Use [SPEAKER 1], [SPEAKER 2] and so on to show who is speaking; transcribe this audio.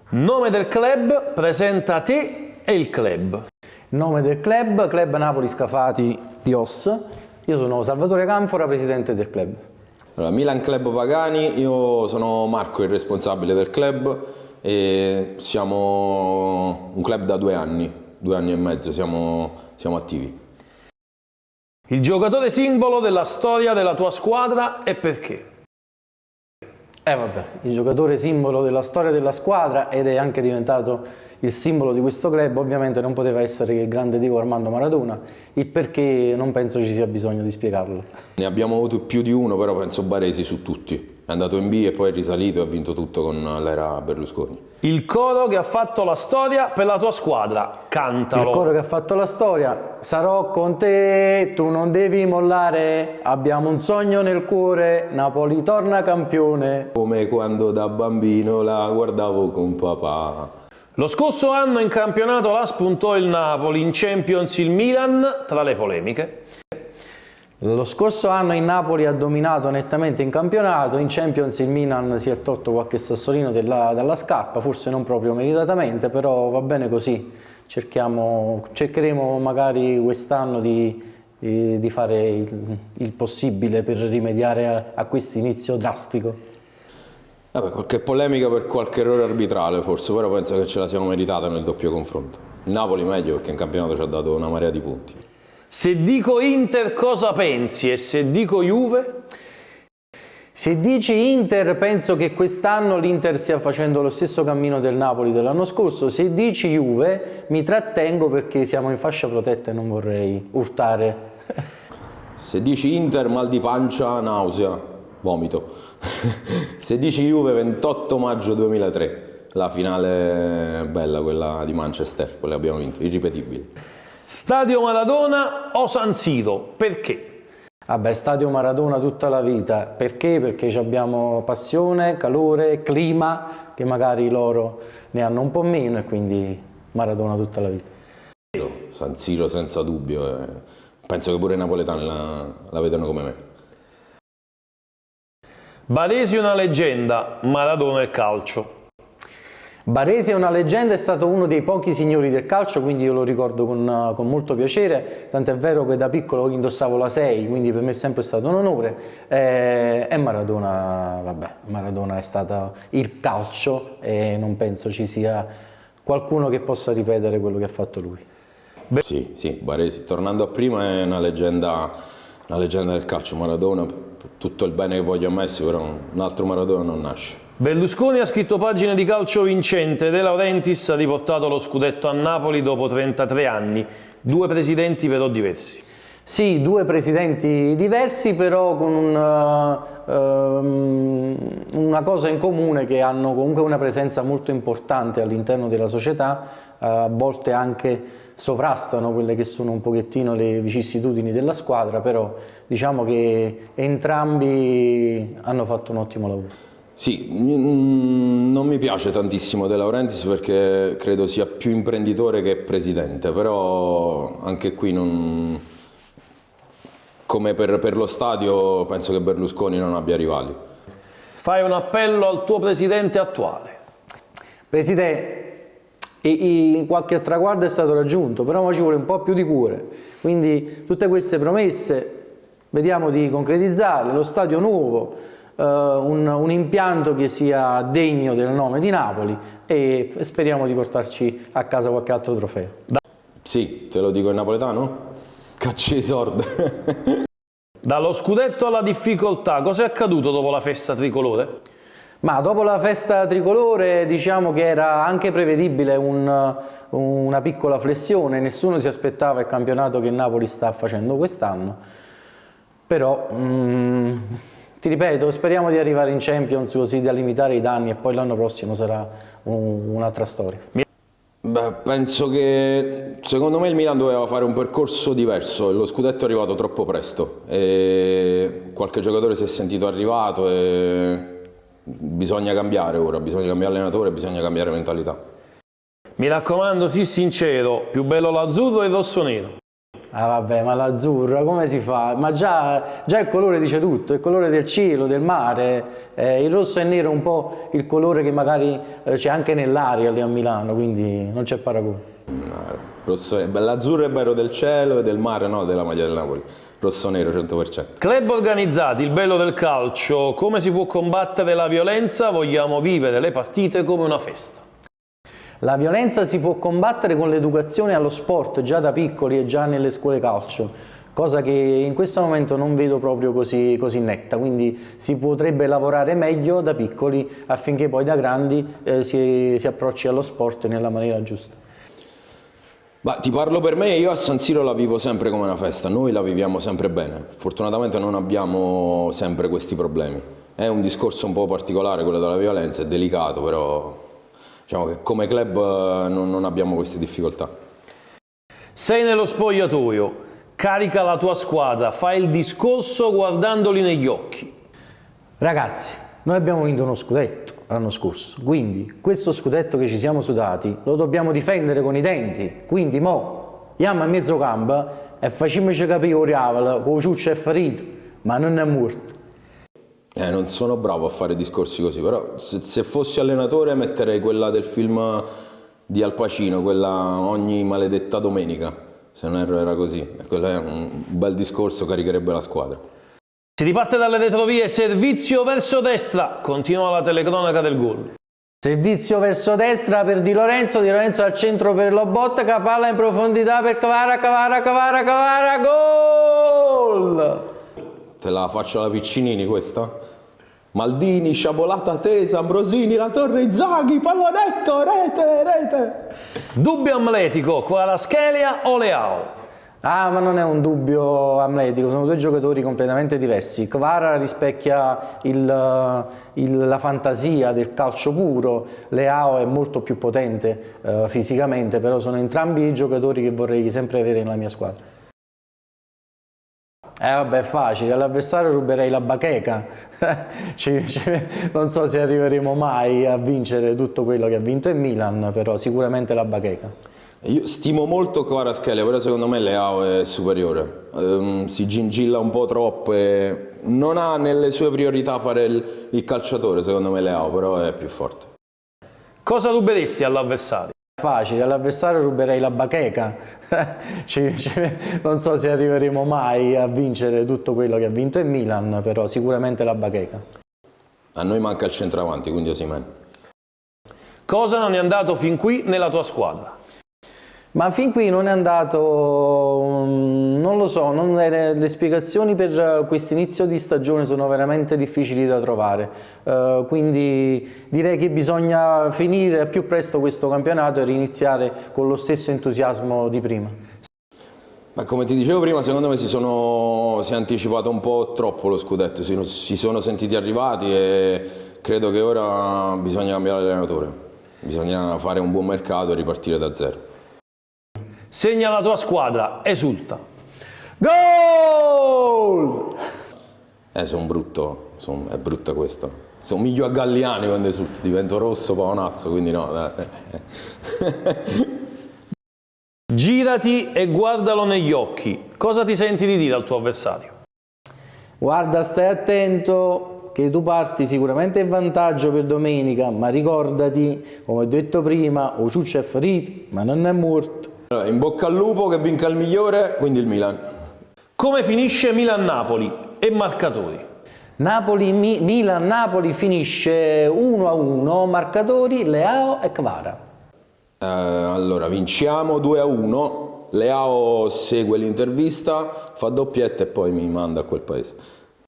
[SPEAKER 1] Nome del club, presenta te e il club.
[SPEAKER 2] Nome del club, Club Napoli Scafati di Os. Io sono Salvatore Canfora, presidente del club.
[SPEAKER 3] Allora, Milan Club Pagani, io sono Marco, il responsabile del club, e siamo un club da 2 anni e mezzo, siamo attivi.
[SPEAKER 1] Il giocatore simbolo della storia della tua squadra e perché?
[SPEAKER 2] Vabbè, il giocatore simbolo della storia della squadra ed è anche diventato il simbolo di questo club, ovviamente non poteva essere che il grande Diego Armando Maradona, il perché non penso ci sia bisogno di spiegarlo.
[SPEAKER 3] Ne abbiamo avuto più di uno, però penso Baresi su tutti. È andato in B e poi è risalito e ha vinto tutto con l'era Berlusconi.
[SPEAKER 1] Il coro che ha fatto la storia per la tua squadra, cantalo.
[SPEAKER 2] Il coro che ha fatto la storia, sarò con te, tu non devi mollare, abbiamo un sogno nel cuore, Napoli torna campione.
[SPEAKER 3] Come quando da bambino la guardavo con papà.
[SPEAKER 1] Lo scorso anno in campionato la spuntò il Napoli, in Champions il Milan, tra le polemiche.
[SPEAKER 2] Lo scorso anno il Napoli ha dominato nettamente in campionato, in Champions il Milan si è tolto qualche sassolino dalla scarpa, forse non proprio meritatamente, però va bene così. Cercheremo magari quest'anno di fare il possibile per rimediare a questo inizio drastico.
[SPEAKER 3] Vabbè, qualche polemica per qualche errore arbitrale forse, però penso che ce la siamo meritata nel doppio confronto. Il Napoli meglio perché in campionato ci ha dato una marea di punti.
[SPEAKER 1] Se dico Inter cosa pensi e se dico Juve?
[SPEAKER 2] Se dici Inter penso che quest'anno l'Inter stia facendo lo stesso cammino del Napoli dell'anno scorso, se dici Juve mi trattengo perché siamo in fascia protetta e non vorrei urtare.
[SPEAKER 3] Se dici Inter mal di pancia, nausea, vomito. Se dici Juve 28 maggio 2003, la finale bella, quella di Manchester, quella che abbiamo vinto, irripetibile.
[SPEAKER 1] Stadio Maradona o San Siro? Perché?
[SPEAKER 2] Vabbè, Stadio Maradona tutta la vita. Perché? Perché abbiamo passione, calore, clima, che magari loro ne hanno un po' meno e quindi Maradona tutta la vita.
[SPEAKER 3] San Siro senza dubbio, penso che pure i napoletani la vedono come me.
[SPEAKER 1] Baresi è una leggenda, Maradona è il calcio.
[SPEAKER 2] Baresi è una leggenda, è stato uno dei pochi signori del calcio, quindi io lo ricordo con molto piacere, tant'è vero che da piccolo indossavo la 6, quindi per me è sempre stato un onore. E Maradona, vabbè, Maradona è stato il calcio e non penso ci sia qualcuno che possa ripetere quello che ha fatto lui.
[SPEAKER 3] Sì, Baresi, tornando a prima, è una leggenda del calcio. Maradona, tutto il bene che voglio a Messi, però un altro Maradona non nasce.
[SPEAKER 1] Berlusconi ha scritto pagine di calcio vincente, De Laurentiis ha riportato lo scudetto a Napoli dopo 33 anni, 2 presidenti però diversi.
[SPEAKER 2] Sì, 2 presidenti diversi però con una cosa in comune, che hanno comunque una presenza molto importante all'interno della società, a volte anche sovrastano quelle che sono un pochettino le vicissitudini della squadra, però diciamo che entrambi hanno fatto un ottimo lavoro.
[SPEAKER 3] Sì, non mi piace tantissimo De Laurentiis perché credo sia più imprenditore che presidente, però anche qui come per lo stadio penso che Berlusconi non abbia rivali.
[SPEAKER 1] Fai un appello al tuo presidente attuale.
[SPEAKER 2] Presidente, qualche traguardo è stato raggiunto, però ora ci vuole un po' più di cuore, quindi tutte queste promesse vediamo di concretizzarle, lo stadio nuovo, un impianto che sia degno del nome di Napoli e speriamo di portarci a casa qualche altro trofeo.
[SPEAKER 3] Sì, te lo dico in napoletano? Cacci i sordi.
[SPEAKER 1] Dallo scudetto alla difficoltà, cosa è accaduto dopo la festa tricolore?
[SPEAKER 2] Ma dopo la festa tricolore diciamo che era anche prevedibile una piccola flessione, nessuno si aspettava il campionato che il Napoli sta facendo quest'anno, però ti ripeto, speriamo di arrivare in Champions così da limitare i danni e poi l'anno prossimo sarà un'altra storia.
[SPEAKER 3] Beh, penso che secondo me il Milan doveva fare un percorso diverso, lo scudetto è arrivato troppo presto e qualche giocatore si è sentito arrivato e bisogna cambiare ora, bisogna cambiare allenatore, bisogna cambiare mentalità.
[SPEAKER 1] Mi raccomando, sii sincero, più bello l'azzurro e il rossonero.
[SPEAKER 2] Ah vabbè, ma l'azzurra come si fa? Ma già il colore dice tutto, il colore del cielo, del mare, il rosso e nero è un po' il colore che magari c'è anche nell'aria lì a Milano, quindi non c'è paragone.
[SPEAKER 3] L'azzurro è bello del cielo e del mare, no, della maglia del Napoli. Rosso-nero 100%.
[SPEAKER 1] Club organizzati, il bello del calcio, come si può combattere la violenza? Vogliamo vivere le partite come una festa.
[SPEAKER 2] La violenza si può combattere con l'educazione allo sport già da piccoli e già nelle scuole calcio, cosa che in questo momento non vedo proprio così netta, quindi si potrebbe lavorare meglio da piccoli affinché poi da grandi si approcci allo sport nella maniera giusta.
[SPEAKER 3] Ma ti parlo per me, io a San Siro la vivo sempre come una festa, noi la viviamo sempre bene, fortunatamente non abbiamo sempre questi problemi. È un discorso un po' particolare quello della violenza, è delicato, però diciamo che come club non abbiamo queste difficoltà.
[SPEAKER 1] Sei nello spogliatoio, carica la tua squadra, fai il discorso guardandoli negli occhi.
[SPEAKER 2] Ragazzi, noi abbiamo vinto uno scudetto l'anno scorso, quindi questo scudetto che ci siamo sudati lo dobbiamo difendere con i denti, quindi mo andiamo a mezzo campo e facciamoci capire Oriavala, con Ciuccio è ferito, ma non è morto.
[SPEAKER 3] Non sono bravo a fare discorsi così, però se fossi allenatore metterei quella del film di Al Pacino, quella ogni maledetta domenica, se non erro era così, quello è un bel discorso, caricherebbe la squadra.
[SPEAKER 1] Si riparte dalle retrovie, servizio verso destra, continua la telecronaca del gol.
[SPEAKER 2] Servizio verso destra per Di Lorenzo al centro per Lobotka, palla in profondità per Kvara, gol!
[SPEAKER 3] Te la faccio alla Piccinini questa? Maldini, sciabolata tesa, Ambrosini, la torre Inzaghi, pallonetto, rete!
[SPEAKER 1] Dubbio amletico, Kvaratskhelia o Leao?
[SPEAKER 2] Ah, ma non è un dubbio amletico, sono due giocatori completamente diversi. Kvara rispecchia la fantasia del calcio puro, Leao è molto più potente fisicamente, però sono entrambi i giocatori che vorrei sempre avere nella mia squadra. Vabbè, è facile, all'avversario ruberei la bacheca, non so se arriveremo mai a vincere tutto quello che ha vinto il Milan, però sicuramente la bacheca.
[SPEAKER 3] Io stimo molto Kvaratskhelia, però secondo me Leao è superiore, si gingilla un po' troppo e non ha nelle sue priorità fare il calciatore, secondo me Leao, però è più forte.
[SPEAKER 1] Cosa ruberesti all'avversario?
[SPEAKER 2] Facile, all'avversario ruberei la bacheca, non so se arriveremo mai a vincere tutto quello che ha vinto il Milan, però sicuramente la bacheca.
[SPEAKER 3] A noi manca il centravanti, quindi Osimhen.
[SPEAKER 1] Cosa non è andato fin qui nella tua squadra?
[SPEAKER 2] Ma fin qui non è andato, non lo so, le spiegazioni per questo inizio di stagione sono veramente difficili da trovare, quindi direi che bisogna finire al più presto questo campionato e riniziare con lo stesso entusiasmo di prima.
[SPEAKER 3] Ma come ti dicevo prima, secondo me si è anticipato un po' troppo lo scudetto, si sono sentiti arrivati e credo che ora bisogna cambiare allenatore, bisogna fare un buon mercato e ripartire da zero.
[SPEAKER 1] Segna la tua squadra, esulta.
[SPEAKER 2] Gol!
[SPEAKER 3] Sono brutto, è brutta questa. Somiglio a Galliani quando esulto, divento rosso paonazzo, quindi no.
[SPEAKER 1] Girati e guardalo negli occhi. Cosa ti senti di dire al tuo avversario?
[SPEAKER 2] Guarda, stai attento che tu parti sicuramente in vantaggio per domenica, ma ricordati, come ho detto prima, o Ciuccio è ferito, ma non è morto.
[SPEAKER 3] Allora, in bocca al lupo, che vinca il migliore, quindi il Milan.
[SPEAKER 1] Come finisce Milan-Napoli e marcatori?
[SPEAKER 2] Milan-Napoli finisce 1-1, marcatori Leao e Kvara.
[SPEAKER 3] Allora, vinciamo 2-1, Leao segue l'intervista, fa doppietta e poi mi manda a quel paese.